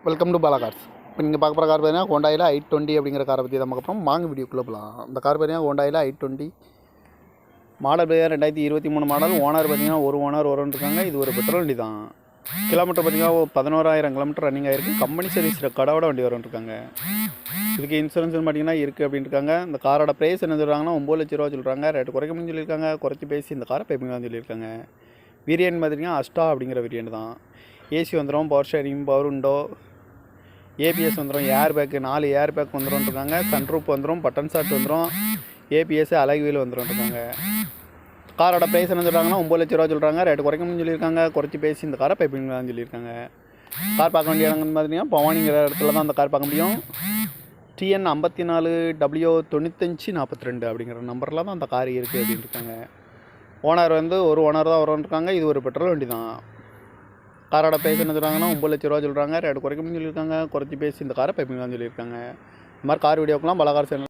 Welcome to Bala cars. இப்போ நீங்கள் பார்க்க போகிற கார் பார்த்தீங்கன்னா ஹோண்டாயில் i20 அப்படிங்கிற காரை பற்றி தான் பார்க்க போகிறோம். வாங்க வீடியோக்குள்ளே போகலாம். அந்த கார் பார்த்தீங்கன்னா ஹோண்டாயில் i20 மாடல் பார்த்தீங்கன்னா 2023 மாடல். ஓனர் பார்த்தீங்கன்னா ஒரு ஓனர் இருக்காங்க. இது ஒரு பெட்ரோல் வண்டி தான். கிலோமீட்டர் பார்த்தீங்கன்னா 11,000 கிலோமீட்டர் ரன்னிங் ஆகிருக்கு. கம்பெனி சர்வீஸ் கடவோட வண்டி இருக்காங்க. இதுக்கு இன்சூரன்ஸ் பார்த்தீங்கன்னா இருக்குது அப்படின்னு இருக்காங்க. இந்த காரோட ப்ரைஸ் என்ன சொல்கிறாங்கன்னா 9 லட்ச ரூபா சொல்கிறாங்க. ரேட்டு குறைக்கணும்னு சொல்லியிருக்காங்க. குறைச்சி பேசி இந்த காரை பேமெண்ட் சொல்லியிருக்காங்க. வேரியன்ட் பார்த்தீங்கன்னா அஸ்டா அப்படிங்கிற வேரியன்ட் தான். ஏசி வந்துடும், power steering, power window, ABS வந்துடும், ஏர் பேக்கு 4 ஏர் பேக் வந்துடும்ருக்காங்க. சன்ரூப் வந்துடும், பட்டன் ஸ்டார்ட் வந்துடும், ஏபிஎஸ் அலகு வீல் வந்துடும்ருக்காங்க. காரோட ப்ரைஸ் என்ன சொல்கிறாங்கன்னா 9 லட்ச ரூபா சொல்கிறாங்க. ரேட்டு குறைக்கணும்னு சொல்லியிருக்காங்க. குறைச்சி பேசி இந்த காரை பைப்பிங்லாம் சொல்லியிருக்காங்க. கார் பார்க்க வேண்டிய இடங்கன்னு பார்த்தீங்கன்னா பவானிங்கிற இடத்துல தான் அந்த கார் பார்க்க முடியும். TN 54W9542 அப்படிங்கிற நம்பரில் தான் அந்த கார் இருக்குது அப்படின்னு இருக்காங்க. ஓனர் வந்து ஒரு ஓனர் தான் இருக்காங்க. இது ஒரு பெட்ரோல் வண்டி தான். காரோட ப்ரைஸ் என்ன சொல்கிறாங்கன்னா 9 லட்ச ரூபா சொல்கிறாங்க. ரேட்டு குறைக்கணும்னு சொல்லியிருக்காங்க. குறைச்சி பேசி இந்த காரை பைப்பிங்லாம் சொல்லியிருக்காங்க. இந்த மாதிரி கார் வீடியோக்கெலாம் பல கார் சேனல்